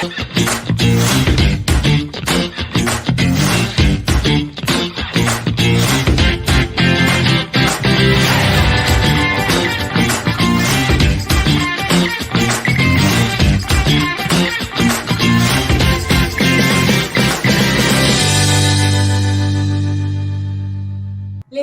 Les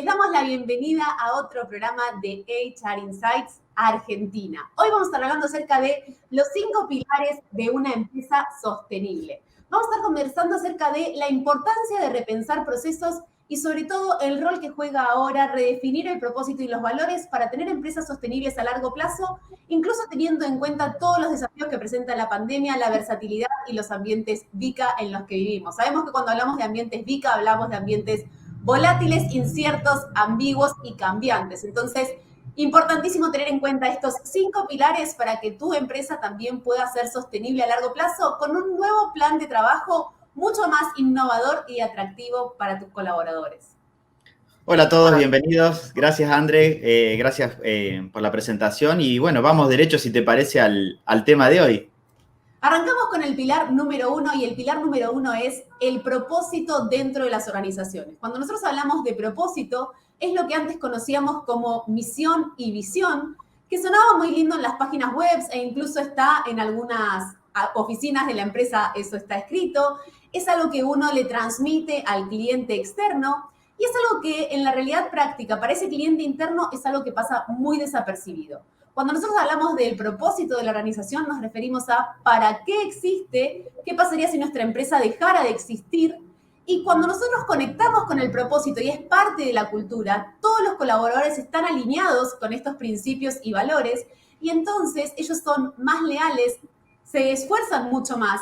damos la bienvenida a otro programa de HR Insights Argentina. Hoy vamos a estar hablando acerca de los 5 pilares de una empresa sostenible. Vamos a estar conversando acerca de la importancia de repensar procesos y sobre todo el rol que juega ahora redefinir el propósito y los valores para tener empresas sostenibles a largo plazo, incluso teniendo en cuenta todos los desafíos que presenta la pandemia, la versatilidad y los ambientes VICA en los que vivimos. Sabemos que cuando hablamos de ambientes VICA hablamos de ambientes volátiles, inciertos, ambiguos y cambiantes. Entonces, importantísimo tener en cuenta estos 5 pilares para que tu empresa también pueda ser sostenible a largo plazo con un nuevo plan de trabajo mucho más innovador y atractivo para tus colaboradores. Hola a todos, bienvenidos. Gracias, André. Gracias por la presentación. Y bueno, vamos derecho, si te parece, al tema de hoy. Arrancamos con el pilar número 1 y el pilar número 1 es el propósito dentro de las organizaciones. Cuando nosotros hablamos de propósito, es lo que antes conocíamos como misión y visión, que sonaba muy lindo en las páginas web e incluso está en algunas oficinas de la empresa, eso está escrito. Es algo que uno le transmite al cliente externo y es algo que en la realidad práctica para ese cliente interno es algo que pasa muy desapercibido. Cuando nosotros hablamos del propósito de la organización, nos referimos a para qué existe, qué pasaría si nuestra empresa dejara de existir. Y cuando nosotros conectamos con el propósito y es parte de la cultura, todos los colaboradores están alineados con estos principios y valores y entonces ellos son más leales, se esfuerzan mucho más,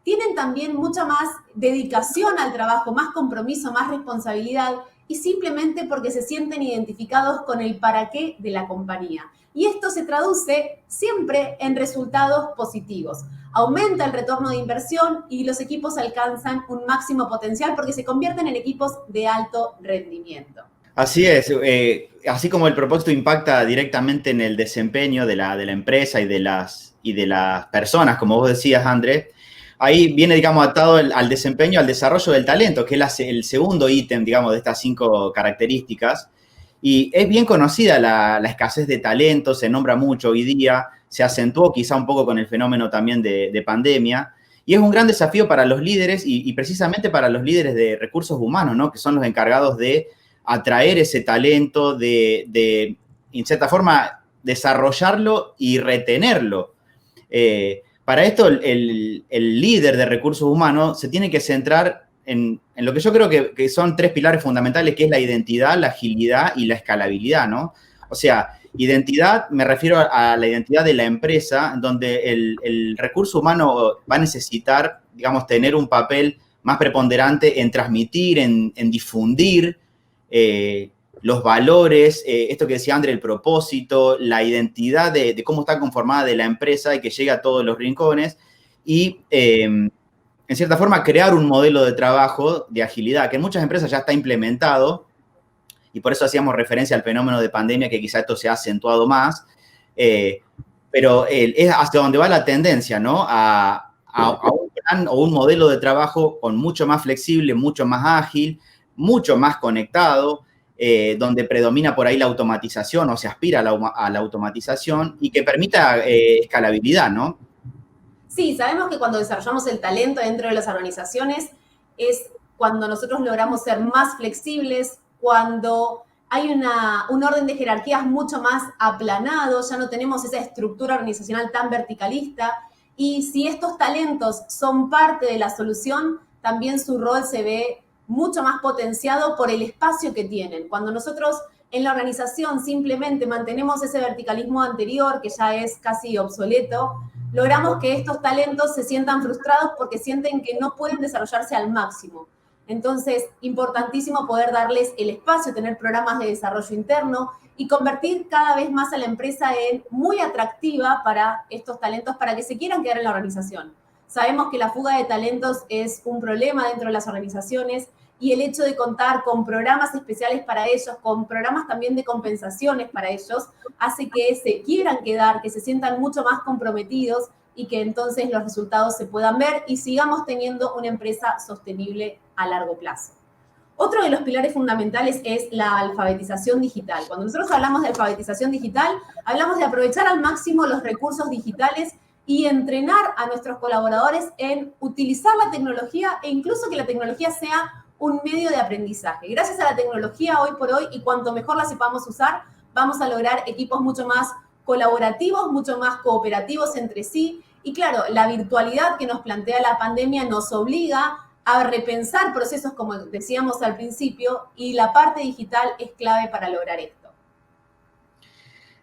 tienen también mucha más dedicación al trabajo, más compromiso, más responsabilidad y simplemente porque se sienten identificados con el para qué de la compañía. Y esto se traduce siempre en resultados positivos. Aumenta el retorno de inversión y los equipos alcanzan un máximo potencial porque se convierten en equipos de alto rendimiento. Así es. Así como el propósito impacta directamente en el desempeño de la empresa y de las personas, como vos decías, André, ahí viene, digamos, atado al desempeño, al desarrollo del talento, que es el segundo ítem, digamos, de estas 5 características. Y es bien conocida la escasez de talento, se nombra mucho hoy día, se acentuó quizá un poco con el fenómeno también de pandemia, y es un gran desafío para los líderes y precisamente para los líderes de recursos humanos, ¿no? Que son los encargados de atraer ese talento, de en cierta forma, desarrollarlo y retenerlo. Para esto, el líder de recursos humanos se tiene que centrar en lo que yo creo que son 3 pilares fundamentales, que es la identidad, la agilidad y la escalabilidad, ¿no? O sea, identidad, me refiero a la identidad de la empresa, donde el recurso humano va a necesitar, digamos, tener un papel más preponderante en transmitir, en difundir los valores, esto que decía André, el propósito, la identidad de cómo está conformada de la empresa y que llegue a todos los rincones y en cierta forma, crear un modelo de trabajo de agilidad, que en muchas empresas ya está implementado, y por eso hacíamos referencia al fenómeno de pandemia, que quizá esto se ha acentuado más, pero es hacia donde va la tendencia, ¿no? A un plan o un modelo de trabajo con mucho más flexible, mucho más ágil, mucho más conectado, donde predomina por ahí la automatización o se aspira a la automatización y que permita escalabilidad, ¿no? Sí, sabemos que cuando desarrollamos el talento dentro de las organizaciones es cuando nosotros logramos ser más flexibles, cuando hay un orden de jerarquías mucho más aplanado, ya no tenemos esa estructura organizacional tan verticalista y si estos talentos son parte de la solución, también su rol se ve mucho más potenciado por el espacio que tienen. Cuando nosotros en la organización simplemente mantenemos ese verticalismo anterior, que ya es casi obsoleto, logramos que estos talentos se sientan frustrados porque sienten que no pueden desarrollarse al máximo. Entonces, importantísimo poder darles el espacio, tener programas de desarrollo interno y convertir cada vez más a la empresa en muy atractiva para estos talentos, para que se quieran quedar en la organización. Sabemos que la fuga de talentos es un problema dentro de las organizaciones y el hecho de contar con programas especiales para ellos, con programas también de compensaciones para ellos, hace que se quieran quedar, que se sientan mucho más comprometidos y que entonces los resultados se puedan ver y sigamos teniendo una empresa sostenible a largo plazo. Otro de los pilares fundamentales es la alfabetización digital. Cuando nosotros hablamos de alfabetización digital, hablamos de aprovechar al máximo los recursos digitales y entrenar a nuestros colaboradores en utilizar la tecnología e incluso que la tecnología sea un medio de aprendizaje. Gracias a la tecnología hoy por hoy, y cuanto mejor la sepamos usar, vamos a lograr equipos mucho más colaborativos, mucho más cooperativos entre sí. Y claro, la virtualidad que nos plantea la pandemia nos obliga a repensar procesos, como decíamos al principio, y la parte digital es clave para lograr esto.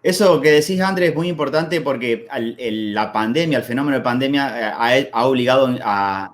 Eso que decís, Andrés, es muy importante porque la pandemia, el fenómeno de pandemia, ha obligado a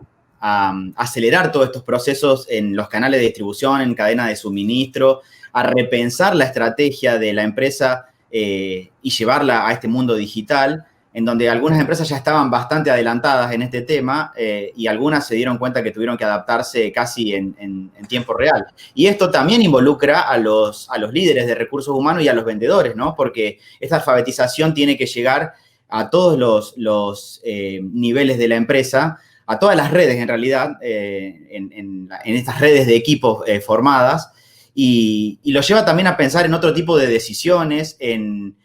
acelerar todos estos procesos en los canales de distribución, en cadena de suministro, a repensar la estrategia de la empresa y llevarla a este mundo digital, en donde algunas empresas ya estaban bastante adelantadas en este tema y algunas se dieron cuenta que tuvieron que adaptarse casi en tiempo real. Y esto también involucra a los líderes de recursos humanos y a los vendedores, ¿no? Porque esta alfabetización tiene que llegar a todos los niveles de la empresa, a todas las redes en realidad, en estas redes de equipos formadas, y lo lleva también a pensar en otro tipo de decisiones, en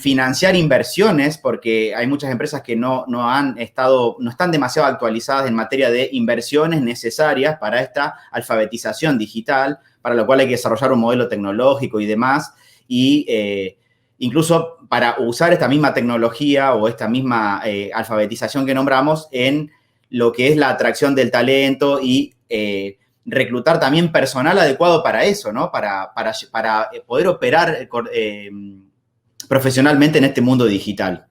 financiar inversiones, porque hay muchas empresas que no están demasiado actualizadas en materia de inversiones necesarias para esta alfabetización digital, para lo cual hay que desarrollar un modelo tecnológico y demás, y incluso para usar esta misma tecnología o esta misma alfabetización que nombramos en lo que es la atracción del talento y reclutar también personal adecuado para eso, ¿no? Para poder operar profesionalmente en este mundo digital.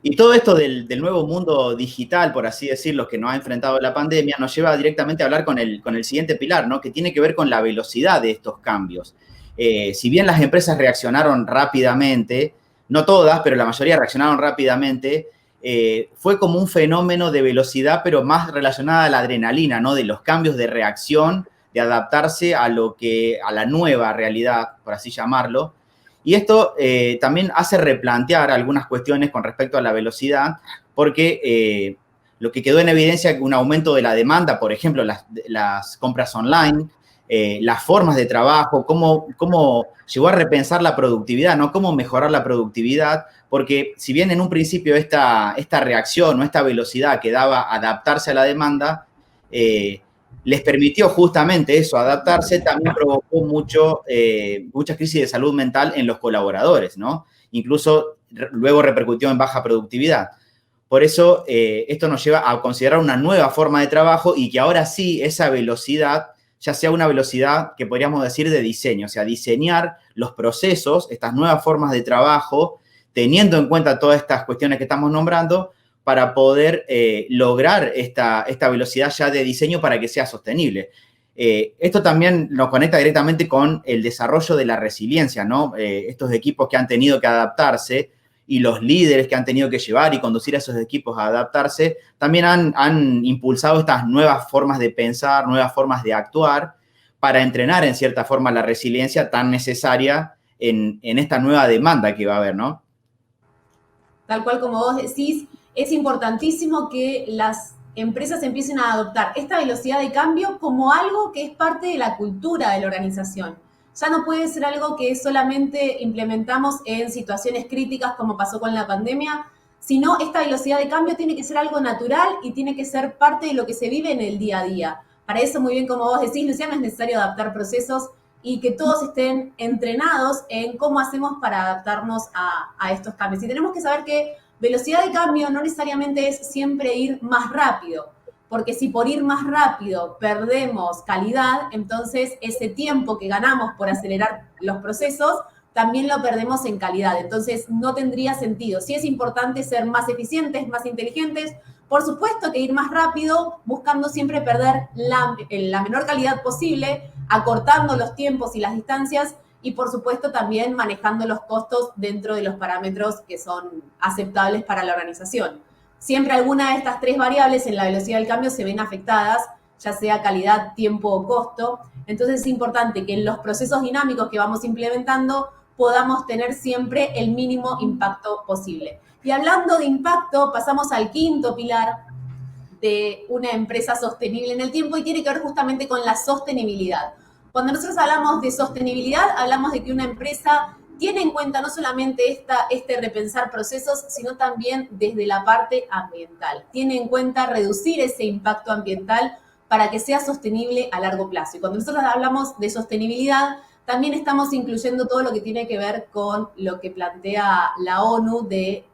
Y todo esto del nuevo mundo digital, por así decirlo, que nos ha enfrentado la pandemia, nos lleva directamente a hablar con el siguiente pilar, ¿no? Que tiene que ver con la velocidad de estos cambios. Si bien las empresas reaccionaron rápidamente, no todas, pero la mayoría reaccionaron rápidamente, fue como un fenómeno de velocidad, pero más relacionada a la adrenalina, ¿no? De los cambios de reacción, de adaptarse a la nueva realidad, por así llamarlo. Y esto también hace replantear algunas cuestiones con respecto a la velocidad, porque lo que quedó en evidencia es un aumento de la demanda, por ejemplo, las compras online, las formas de trabajo, cómo llegó a repensar la productividad, ¿no? Cómo mejorar la productividad, porque si bien en un principio esta reacción o esta velocidad que daba adaptarse a la demanda, les permitió justamente eso, adaptarse, también provocó muchas crisis de salud mental en los colaboradores, ¿no? Incluso luego repercutió en baja productividad. Por eso, esto nos lleva a considerar una nueva forma de trabajo y que ahora sí esa velocidad ya sea una velocidad que podríamos decir de diseño, o sea, diseñar los procesos, estas nuevas formas de trabajo, teniendo en cuenta todas estas cuestiones que estamos nombrando, para poder lograr esta velocidad ya de diseño para que sea sostenible. Esto también nos conecta directamente con el desarrollo de la resiliencia, ¿no? Estos equipos que han tenido que adaptarse y los líderes que han tenido que llevar y conducir a esos equipos a adaptarse, también han impulsado estas nuevas formas de pensar, nuevas formas de actuar, para entrenar en cierta forma la resiliencia tan necesaria en esta nueva demanda que va a haber, ¿no? Tal cual como vos decís, es importantísimo que las empresas empiecen a adoptar esta velocidad de cambio como algo que es parte de la cultura de la organización. Ya no puede ser algo que solamente implementamos en situaciones críticas como pasó con la pandemia, sino esta velocidad de cambio tiene que ser algo natural y tiene que ser parte de lo que se vive en el día a día. Para eso, muy bien como vos decís, Luciana, es necesario adaptar procesos y que todos estén entrenados en cómo hacemos para adaptarnos a estos cambios. Y tenemos que saber que velocidad de cambio no necesariamente es siempre ir más rápido, porque si por ir más rápido perdemos calidad, entonces ese tiempo que ganamos por acelerar los procesos también lo perdemos en calidad. Entonces no tendría sentido. Sí es importante ser más eficientes, más inteligentes. Por supuesto que ir más rápido, buscando siempre perder la menor calidad posible, acortando los tiempos y las distancias y por supuesto también manejando los costos dentro de los parámetros que son aceptables para la organización. Siempre alguna de estas tres variables en la velocidad del cambio se ven afectadas, ya sea calidad, tiempo o costo. Entonces es importante que en los procesos dinámicos que vamos implementando podamos tener siempre el mínimo impacto posible. Y hablando de impacto, pasamos al quinto pilar de una empresa sostenible en el tiempo y tiene que ver justamente con la sostenibilidad. Cuando nosotros hablamos de sostenibilidad, hablamos de que una empresa tiene en cuenta no solamente este repensar procesos, sino también desde la parte ambiental. Tiene en cuenta reducir ese impacto ambiental para que sea sostenible a largo plazo. Y cuando nosotros hablamos de sostenibilidad, también estamos incluyendo todo lo que tiene que ver con lo que plantea la ONU de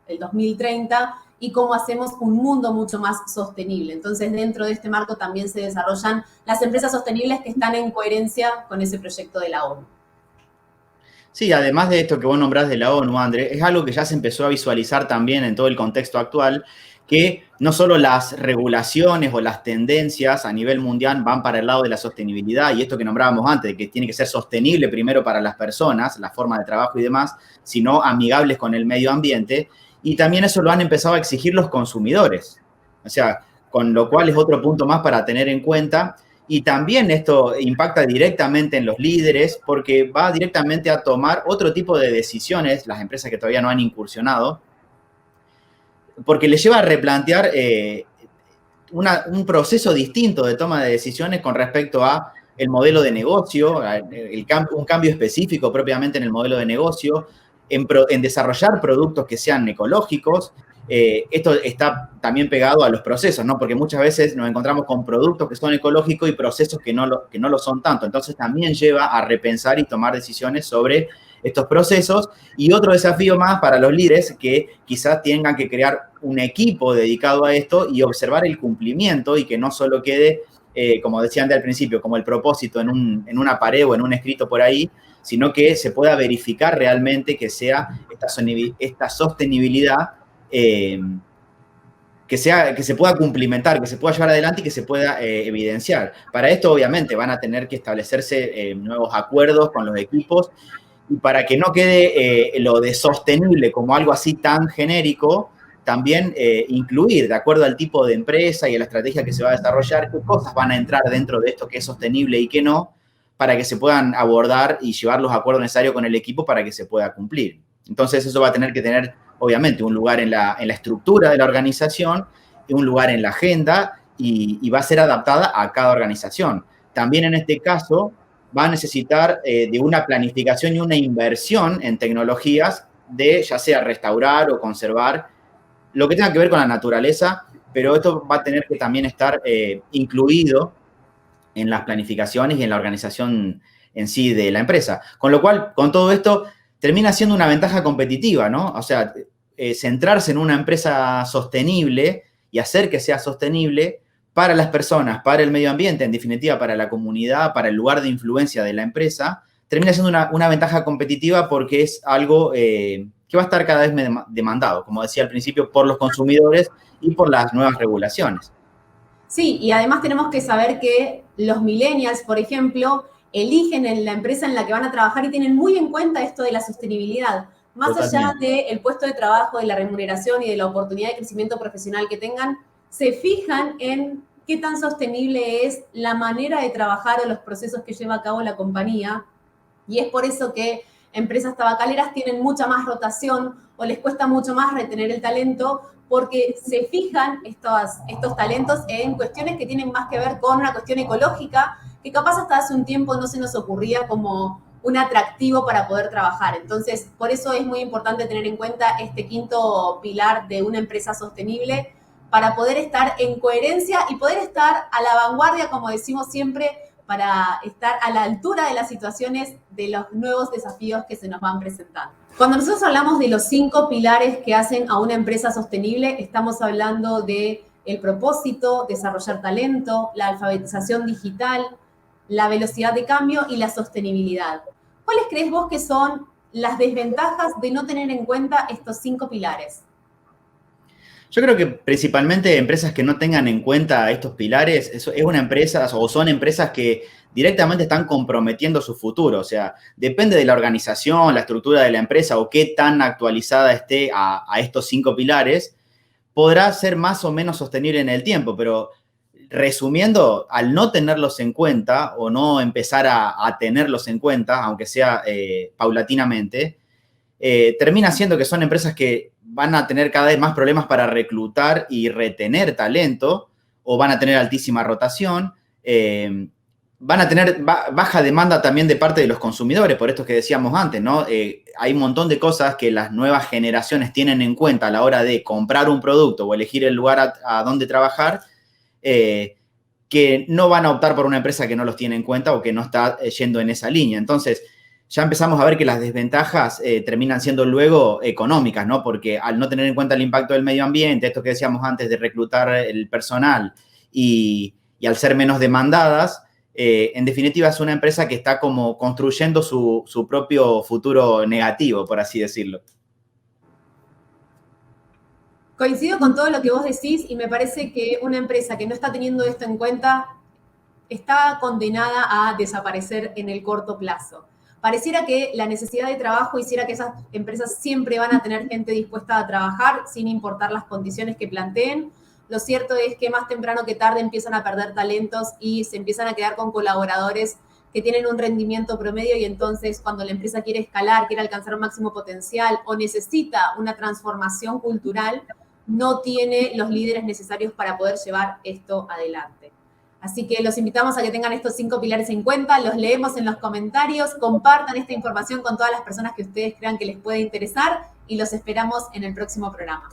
el 2030 y cómo hacemos un mundo mucho más sostenible. Entonces, dentro de este marco también se desarrollan las empresas sostenibles que están en coherencia con ese proyecto de la ONU. Sí, además de esto que vos nombrás de la ONU, André, es algo que ya se empezó a visualizar también en todo el contexto actual, que no solo las regulaciones o las tendencias a nivel mundial van para el lado de la sostenibilidad, y esto que nombrábamos antes, de que tiene que ser sostenible primero para las personas, la forma de trabajo y demás, sino amigables con el medio ambiente, y también eso lo han empezado a exigir los consumidores. O sea, con lo cual es otro punto más para tener en cuenta. Y también esto impacta directamente en los líderes porque va directamente a tomar otro tipo de decisiones, las empresas que todavía no han incursionado, porque les lleva a replantear un proceso distinto de toma de decisiones con respecto a el modelo de negocio, un cambio específico propiamente en el modelo de negocio, en desarrollar productos que sean ecológicos. Esto está también pegado a los procesos, ¿no? Porque muchas veces nos encontramos con productos que son ecológicos y procesos que no lo son tanto. Entonces también lleva a repensar y tomar decisiones sobre estos procesos. Y otro desafío más para los líderes que quizás tengan que crear un equipo dedicado a esto y observar el cumplimiento y que no solo quede, como decía antes al principio, como el propósito en una pared o en un escrito por ahí, sino que se pueda verificar realmente que sea esta sostenibilidad que se pueda cumplimentar, que se pueda llevar adelante y que se pueda evidenciar. Para esto, obviamente, van a tener que establecerse nuevos acuerdos con los equipos y para que no quede lo de sostenible como algo así tan genérico, también incluir, de acuerdo al tipo de empresa y a la estrategia que se va a desarrollar, qué cosas van a entrar dentro de esto que es sostenible y qué no, para que se puedan abordar y llevar los acuerdos necesarios con el equipo para que se pueda cumplir. Entonces, eso va a tener que tener, obviamente, un lugar en la estructura de la organización, un lugar en la agenda y va a ser adaptada a cada organización. También en este caso va a necesitar de una planificación y una inversión en tecnologías de ya sea restaurar o conservar lo que tenga que ver con la naturaleza, pero esto va a tener que también estar incluido en las planificaciones y en la organización en sí de la empresa. Con lo cual, con todo esto, termina siendo una ventaja competitiva, ¿no? O sea, centrarse en una empresa sostenible y hacer que sea sostenible para las personas, para el medio ambiente, en definitiva, para la comunidad, para el lugar de influencia de la empresa, termina siendo una ventaja competitiva porque es algo que va a estar cada vez demandado, como decía al principio, por los consumidores y por las nuevas regulaciones. Sí, y además tenemos que saber que los millennials, por ejemplo, eligen en la empresa en la que van a trabajar y tienen muy en cuenta esto de la sostenibilidad. Más Totalmente. allá del puesto de trabajo, de la remuneración y de la oportunidad de crecimiento profesional que tengan, se fijan en qué tan sostenible es la manera de trabajar o los procesos que lleva a cabo la compañía. Y es por eso que empresas tabacaleras tienen mucha más rotación o les cuesta mucho más retener el talento porque se fijan estos talentos en cuestiones que tienen más que ver con una cuestión ecológica que capaz hasta hace un tiempo no se nos ocurría como un atractivo para poder trabajar. Entonces, por eso es muy importante tener en cuenta este quinto pilar de una empresa sostenible para poder estar en coherencia y poder estar a la vanguardia, como decimos siempre, para estar a la altura de las situaciones, de los nuevos desafíos que se nos van presentando. Cuando nosotros hablamos de los 5 pilares que hacen a una empresa sostenible, estamos hablando de el propósito, desarrollar talento, la alfabetización digital, la velocidad de cambio y la sostenibilidad. ¿Cuáles crees vos que son las desventajas de no tener en cuenta estos 5 pilares? Yo creo que principalmente empresas que no tengan en cuenta estos pilares, es una empresa o son empresas que directamente están comprometiendo su futuro. O sea, depende de la organización, la estructura de la empresa o qué tan actualizada esté a estos 5 pilares, podrá ser más o menos sostenible en el tiempo, pero resumiendo, al no tenerlos en cuenta o no empezar a tenerlos en cuenta, aunque sea paulatinamente, termina siendo que son empresas que van a tener cada vez más problemas para reclutar y retener talento, o van a tener altísima rotación, van a tener baja demanda también de parte de los consumidores, por esto que decíamos antes, ¿no? Hay un montón de cosas que las nuevas generaciones tienen en cuenta a la hora de comprar un producto o elegir el lugar a donde trabajar, que no van a optar por una empresa que no los tiene en cuenta o que no está yendo en esa línea. Entonces, ya empezamos a ver que las desventajas terminan siendo luego económicas, ¿no? Porque al no tener en cuenta el impacto del medio ambiente, esto que decíamos antes de reclutar el personal y al ser menos demandadas, en definitiva es una empresa que está como construyendo su propio futuro negativo, por así decirlo. Coincido con todo lo que vos decís y me parece que una empresa que no está teniendo esto en cuenta está condenada a desaparecer en el corto plazo. Pareciera que la necesidad de trabajo hiciera que esas empresas siempre van a tener gente dispuesta a trabajar sin importar las condiciones que planteen. Lo cierto es que más temprano que tarde empiezan a perder talentos y se empiezan a quedar con colaboradores que tienen un rendimiento promedio, y entonces cuando la empresa quiere escalar, quiere alcanzar un máximo potencial o necesita una transformación cultural, no tiene los líderes necesarios para poder llevar esto adelante. Así que los invitamos a que tengan estos 5 pilares en cuenta, los leemos en los comentarios, compartan esta información con todas las personas que ustedes crean que les puede interesar y los esperamos en el próximo programa.